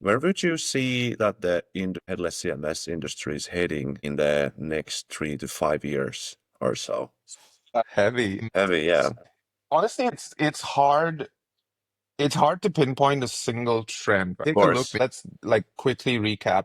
Where would you see that the headless CMS industry is heading in the next 3 to 5 years or so? Heavy. Heavy, yeah, Honestly, it's hard to pinpoint a single trend. of Take a look. course. Let's like quickly recap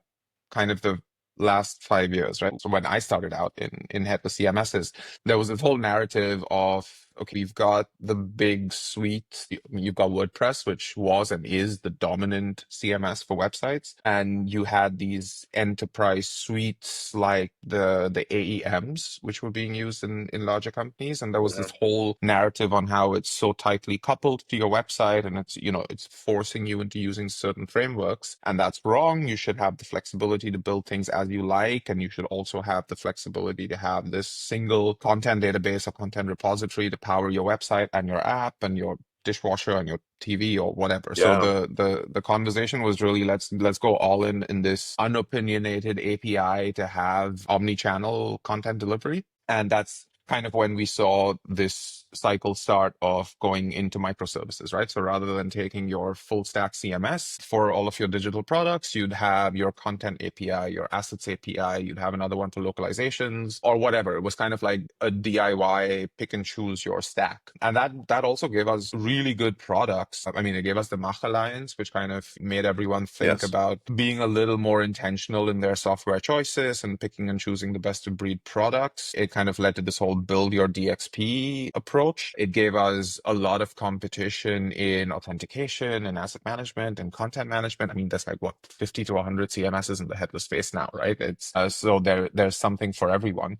kind of the last 5 years, right? So when I started out in headless CMSs, there was this whole narrative of, okay, you've got the big suite. You've got WordPress, which was and is the dominant CMS for websites, and you had these enterprise suites like the AEMs, which were being used in larger companies, and there was Yeah. this whole narrative on how it's so tightly coupled to your website, and it's forcing you into using certain frameworks, and that's wrong. You should have the flexibility to build things as you like, and you should also have the flexibility to have this single content database or content repository to power your website and your app and your dishwasher and your TV or whatever. So Yeah. the conversation was really, let's go all in this unopinionated API to have omni-channel content delivery. And that's kind of when we saw this cycle start of going into microservices, right? So rather than taking your full stack CMS for all of your digital products, you'd have your content API, your assets API, you'd have another one for localizations or whatever. It was kind of like a DIY pick and choose your stack. And that also gave us really good products. I mean, it gave us the Mach Alliance, which kind of made everyone think Yes. about being a little more intentional in their software choices and picking and choosing the best of breed products. It kind of led to this whole build your DXP approach. It gave us a lot of competition in authentication and asset management and content management. I mean, there's like what 50 to 100 CMSs in the headless space now, right? It's so there's something for everyone.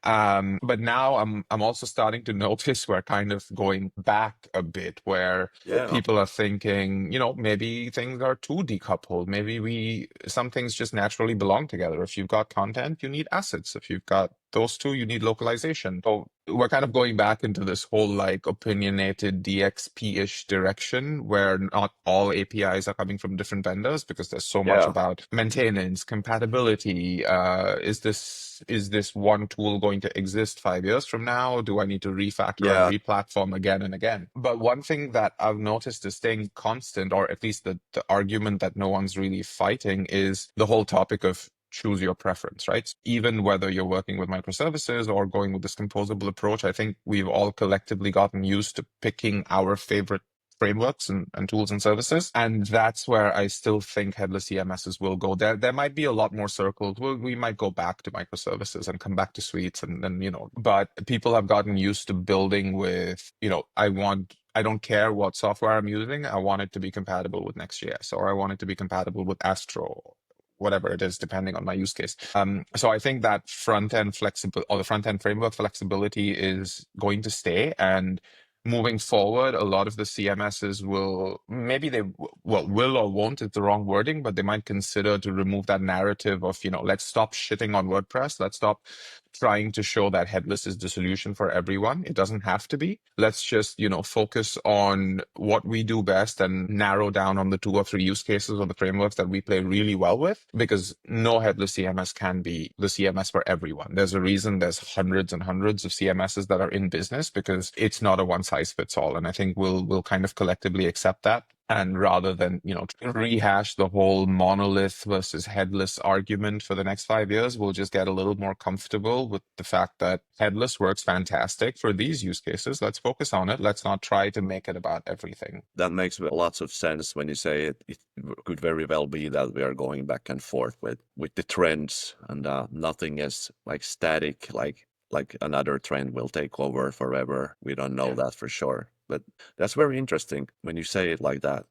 But now I'm also starting to notice we're kind of going back a bit where Yeah. people are thinking, maybe things are too decoupled. Maybe some things just naturally belong together. If you've got content, you need assets. If you've got those two, you need localization. So we're kind of going back into this whole like opinionated DXP-ish direction where not all APIs are coming from different vendors because there's so much Yeah. about maintenance, compatibility. Is this one tool going to exist 5 years from now? Do I need to refactor and Yeah. replatform again and again? But one thing that I've noticed is staying constant, or at least the argument that no one's really fighting, is the whole topic of choose your preference, right? Even whether you're working with microservices or going with this composable approach, I think we've all collectively gotten used to picking our favorite frameworks and tools and services. And that's where I still think headless CMSs will go. There might be a lot more circles. We might go back to microservices and come back to suites and then, but people have gotten used to building with, I don't care what software I'm using. I want it to be compatible with Next.js, or I want it to be compatible with Astro, whatever it is, depending on my use case. So I think that front end flexible or the front end framework flexibility is going to stay. And moving forward, a lot of the CMSs will, maybe they will or won't, it's the wrong wording, but they might consider to remove that narrative of, let's stop shitting on WordPress. Let's stop trying to show that headless is the solution for everyone. It doesn't have to be. Let's just, focus on what we do best and narrow down on the 2 or 3 use cases or the frameworks that we play really well with, because no headless CMS can be the CMS for everyone. There's a reason there's hundreds and hundreds of CMSs that are in business, because it's not a one size fits all. And I think we'll kind of collectively accept that. And rather than, rehash the whole monolith versus headless argument for the next 5 years, we'll just get a little more comfortable with the fact that headless works fantastic for these use cases. Let's focus on it. Let's not try to make it about everything. That makes lots of sense when you say it. It could very well be that we are going back and forth with the trends, and nothing is like static, like another trend will take over forever. We don't know Yeah. that for sure. But that's very interesting when you say it like that.